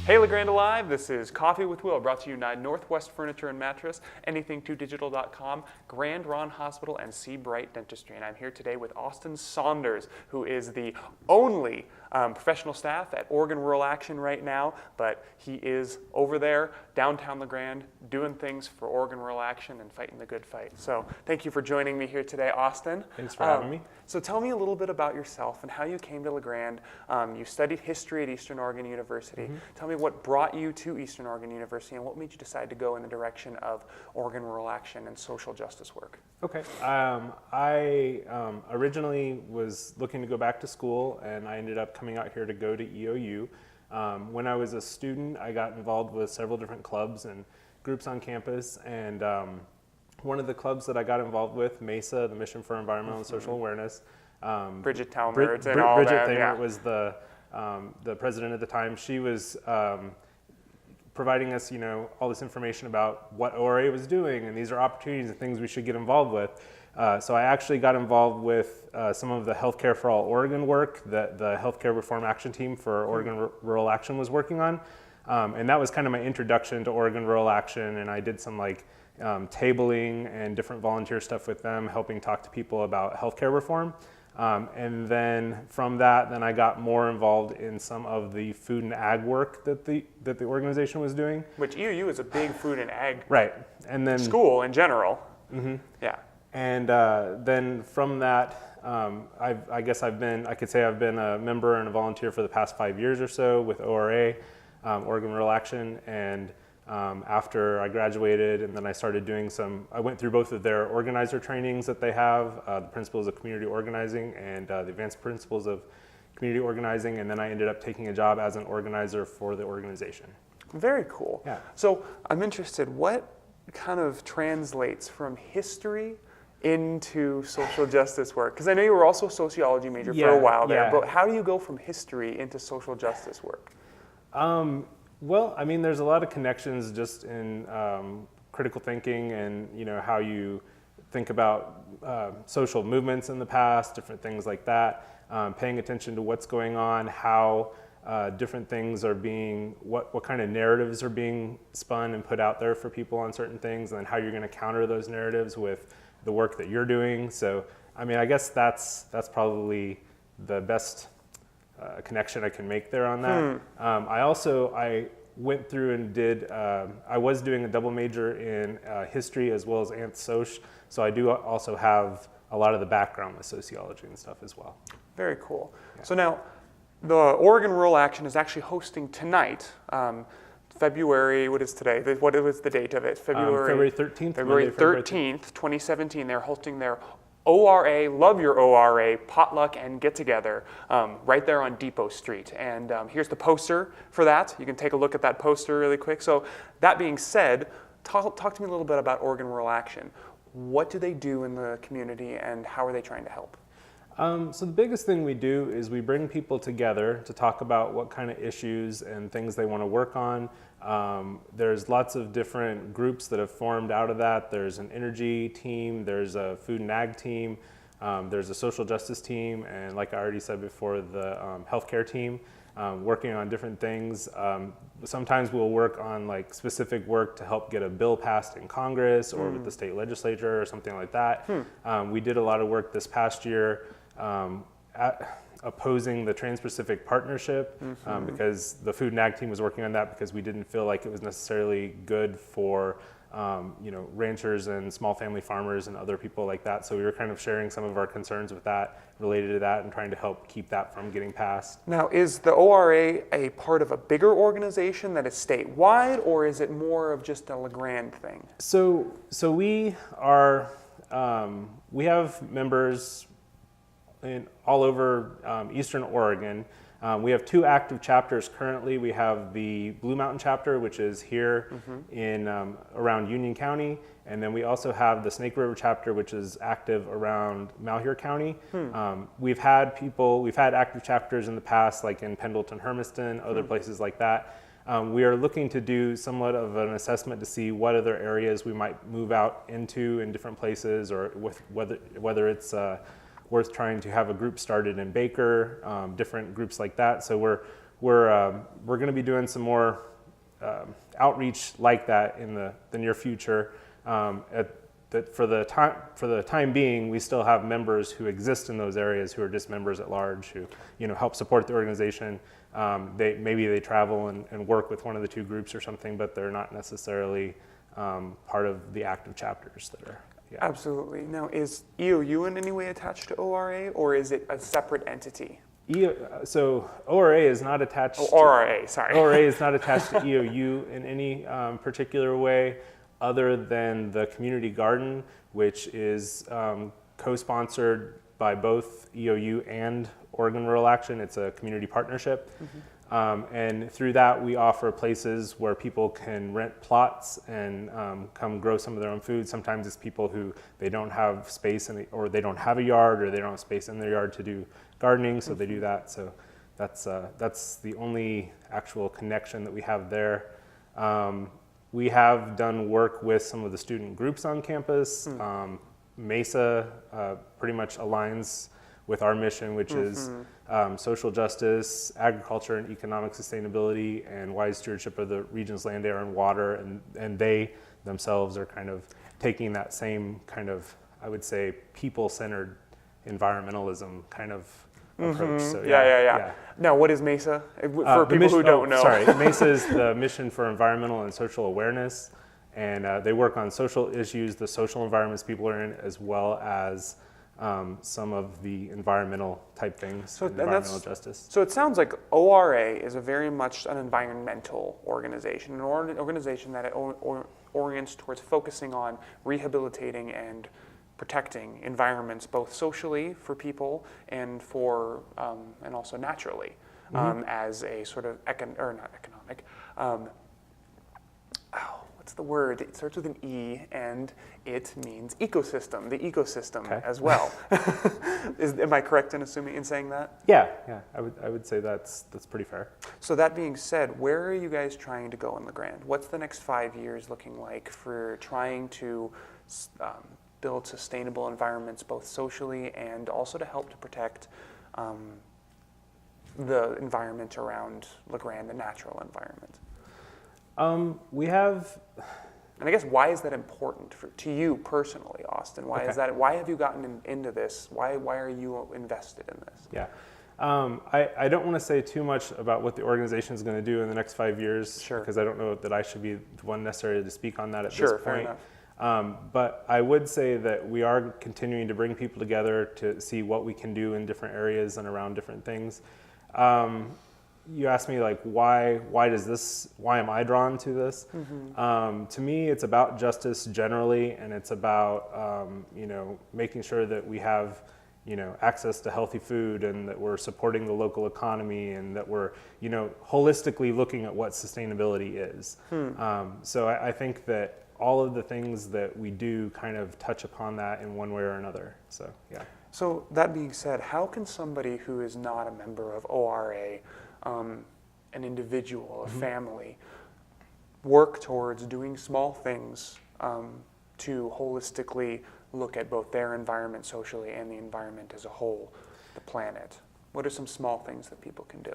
Hey, Grande Alive, this is Coffee with Will, brought to you by Northwest Furniture and Mattress, anything2digital.com, Grand Ron Hospital, and See Bright Dentistry. And I'm here today with Austin Saunders, who is the only professional staff at Oregon Rural Action right now, but he is over there, downtown La Grande, doing things for Oregon Rural Action and fighting the good fight. So thank you for joining me here today, Austin. Thanks for having me. So tell me a little bit about yourself and how you came to La Grande. You studied history at Eastern Oregon University. Mm-hmm. Tell me what brought you to Eastern Oregon University and what made you decide to go in the direction of Oregon Rural Action and social justice work. Okay. I originally was looking to go back to school, and I ended up coming out here to go to EOU. When I was a student, I got involved with several different clubs and groups on campus, and one of the clubs that I got involved with, MESA, the Mission for Environmental and Social Awareness. Bridget Talmert and all Bridget that. Talmert Yeah. was the president at the time. She was providing us, all this information about what ORA was doing, and these are opportunities and things we should get involved with. So I actually got involved with some of the Healthcare for All Oregon work that the Healthcare Reform Action Team for Oregon Rural Action was working on. And that was kind of my introduction to Oregon Rural Action, and I did some tabling and different volunteer stuff with them, helping talk to people about healthcare reform. And then from that, I got more involved in some of the food and ag work that the organization was doing. Which EOU is a big food and ag and then school in general. Mm-hmm. Yeah. And then from that, I could say I've been a member and a volunteer for the past 5 years or so with ORA, Oregon Rural Action, and after I graduated, and then I started doing I went through both of their organizer trainings that they have, the Principles of Community Organizing and the Advanced Principles of Community Organizing, and then I ended up taking a job as an organizer for the organization. Very cool. Yeah. So I'm interested, what kind of translates from history into social justice work? Because I know you were also a sociology major for a while there, but how do you go from history into social justice work? Well, there's a lot of connections just in critical thinking and how you think about social movements in the past, different things like that, paying attention to what's going on, how different things are being, what kind of narratives are being spun and put out there for people on certain things, and then how you're going to counter those narratives with the work that you're doing. So, I guess that's probably the best connection I can make there on that. I went through and did, I was doing a double major in history as well as Anth-Soc, so I do also have a lot of the background with sociology and stuff as well. Very cool. Yeah. So now, the Oregon Rural Action is actually hosting tonight, February, what is today? What was the date of it? February 13th. February 13th, 2017, they're hosting their ORA, Love Your ORA, potluck and get together right there on Depot Street. And here's the poster for that. You can take a look at that poster really quick. So that being said, talk to me a little bit about Oregon Rural Action. What do they do in the community and how are they trying to help? So the biggest thing we do is we bring people together to talk about what kind of issues and things they want to work on. There's lots of different groups that have formed out of that. There's an energy team, there's a food and ag team, there's a social justice team, and like I already said before, the healthcare team, working on different things. Sometimes we'll work on specific work to help get a bill passed in Congress or with the state legislature or something like that. We did a lot of work this past year opposing the Trans-Pacific Partnership because the food and ag team was working on that because we didn't feel like it was necessarily good for ranchers and small family farmers and other people like that. So we were kind of sharing some of our concerns with that, related to that, and trying to help keep that from getting passed. Now, is the ORA a part of a bigger organization that is statewide, or is it more of just a La Grande thing? So we are, we have members all over Eastern Oregon. We have 2 active chapters currently. We have the Blue Mountain chapter, which is here in around Union County, and then we also have the Snake River chapter, which is active around Malheur County. We've had active chapters in the past, like in Pendleton, Hermiston, other places like that. We are looking to do somewhat of an assessment to see what other areas we might move out into in different places, or with whether it's worth trying to have a group started in Baker, different groups like that. So we're going to be doing some more outreach like that in the near future. For the time being, we still have members who exist in those areas who are just members at large who help support the organization. Maybe they travel and work with one of the two groups or something, but they're not necessarily part of the active chapters that are. Yeah. Absolutely. Now, is EOU in any way attached to ORA, or is it a separate entity? So ORA is not attached. ORA is not attached to EOU in any particular way, other than the community garden, which is co-sponsored by both EOU and Oregon Rural Action. It's a community partnership. And through that, we offer places where people can rent plots and come grow some of their own food. Sometimes it's people who they don't have space or they don't have a yard, or they don't have space in their yard to do gardening, so they do that. So that's the only actual connection that we have there. We have done work with some of the student groups on campus. MESA pretty much aligns with our mission, which is social justice, agriculture and economic sustainability, and wise stewardship of the region's land, air, and water. And they themselves are kind of taking that same kind of, I would say, people-centered environmentalism kind of approach. So, yeah. Now, what is MESA? For people who don't know. MESA is the Mission for Environmental and Social Awareness, and they work on social issues, the social environments people are in, as well as some of the environmental type things, environmental justice. So it sounds like ORA is a very much an environmental organization, an organization that orients towards focusing on rehabilitating and protecting environments, both socially for people and for and also naturally, as a sort of not economic. What's the word? It starts with an E, and it means ecosystem. The ecosystem as well. Am I correct in saying that? Yeah. I would say that's pretty fair. So that being said, where are you guys trying to go in LeGrande? What's the next 5 years looking like for trying to build sustainable environments, both socially and also to help to protect the environment around LeGrande, the natural environment? We have, and I guess why is that important to you personally, Austin? Why is that? Why have you gotten into this? Why are you invested in this? Yeah, I don't want to say too much about what the organization is going to do in the next 5 years, because I don't know that I should be the one necessarily to speak on that at this point. Fair enough. But I would say that we are continuing to bring people together to see what we can do in different areas and around different things. You asked me why am I drawn to this? To me, it's about justice generally, and it's about making sure that we have access to healthy food, and that we're supporting the local economy, and that we're holistically looking at what sustainability is. So I think that all of the things that we do kind of touch upon that in one way or another. So yeah. So that being said, how can somebody who is not a member of ORA, an individual, a family, work towards doing small things to holistically look at both their environment socially and the environment as a whole, the planet? What are some small things that people can do?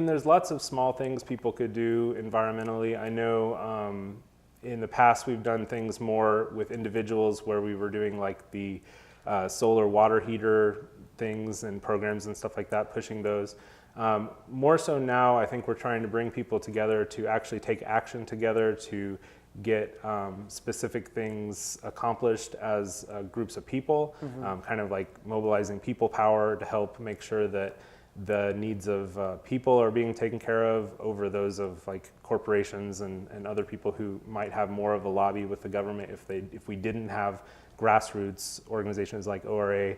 There's lots of small things people could do environmentally. I know in the past we've done things more with individuals where we were doing the solar water heater things and programs and stuff like that, pushing those. More so now, I think we're trying to bring people together to actually take action together to get specific things accomplished as groups of people, kind of mobilizing people power to help make sure that the needs of people are being taken care of over those of corporations and other people who might have more of a lobby with the government if we didn't have grassroots organizations like ORA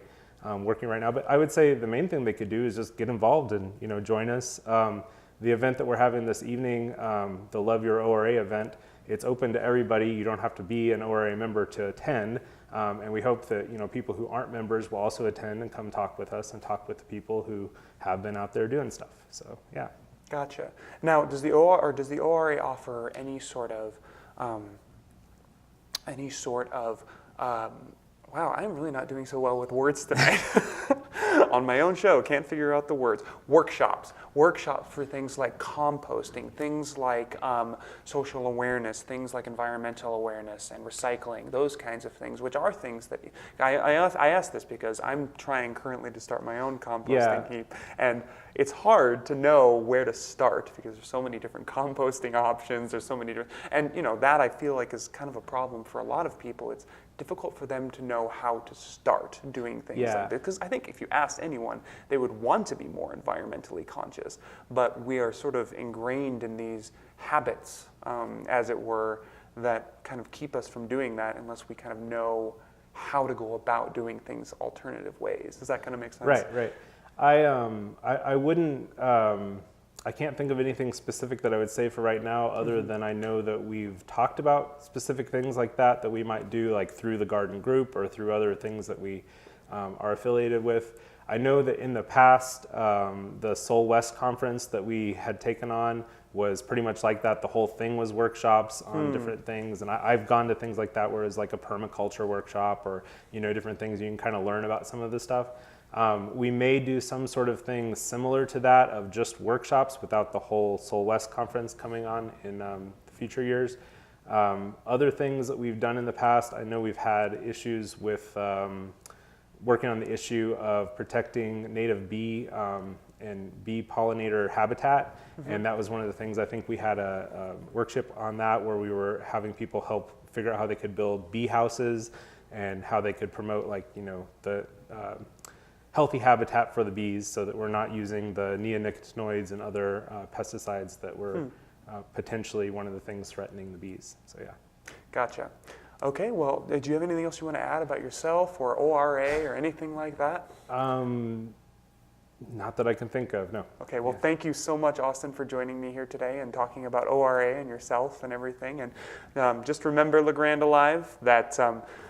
working right now. But I would say the main thing they could do is just get involved and join us. The event that we're having this evening, the Love Your ORA event, it's open to everybody. You don't have to be an ORA member to attend. And we hope that people who aren't members will also attend and come talk with us and talk with the people who have been out there doing stuff. So yeah. Gotcha. Now, does the ORA offer any sort of wow, I'm really not doing so well with words tonight. on my own show, can't figure out the words. Workshops for things like composting, things like social awareness, things like environmental awareness and recycling, those kinds of things, which are things that I ask this because I'm trying currently to start my own composting heap, and it's hard to know where to start because there's so many different composting options. There's so many different, and that I feel like is kind of a problem for a lot of people. It's difficult for them to know how to start doing things like this. Because I think if you asked anyone, they would want to be more environmentally conscious, but we are sort of ingrained in these habits, as it were, that kind of keep us from doing that unless we kind of know how to go about doing things alternative ways. Does that kind of make sense? Right. I wouldn't, I can't think of anything specific that I would say for right now other than I know that we've talked about specific things like that we might do like through the garden group or through other things that we are affiliated with. I know that in the past, the Soul West conference that we had taken on was pretty much like that. The whole thing was workshops on different things. And I've gone to things like that where it's like a permaculture workshop or, different things you can kind of learn about some of this stuff. We may do some sort of thing similar to that of just workshops without the whole Soul West conference coming on in future years. Other things that we've done in the past, I know we've had issues with working on the issue of protecting native bee and bee pollinator habitat. And that was one of the things, I think we had a workshop on that where we were having people help figure out how they could build bee houses and how they could promote the healthy habitat for the bees so that we're not using the neonicotinoids and other pesticides that were potentially one of the things threatening the bees. So yeah. Gotcha. Okay, well, do you have anything else you want to add about yourself or ORA or anything like that? Not that I can think of, no. Okay, well, thank you so much, Austin, for joining me here today and talking about ORA and yourself and everything. And just remember, La Grande Alive, that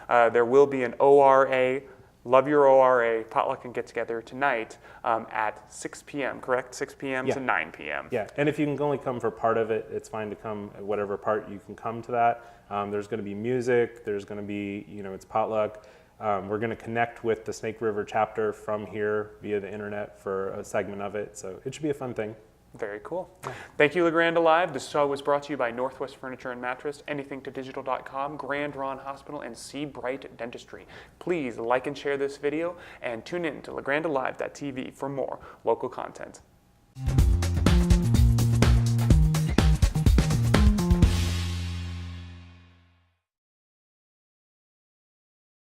there will be an ORA, Love Your ORA potluck and get together tonight at 6 p.m., correct? 6 p.m. to 9 p.m. Yeah, and if you can only come for part of it, it's fine to come at whatever part you can come to that. There's going to be music, there's going to be, it's potluck. We're going to connect with the Snake River chapter from here via the internet for a segment of it, so it should be a fun thing. Very cool. Thank you, La Grande Alive. This show was brought to you by Northwest Furniture and Mattress, anythingtodigital.com, Grande Hospital, and See Bright Dentistry. Please like and share this video and tune in to LaGrandeAlive.tv for more local content.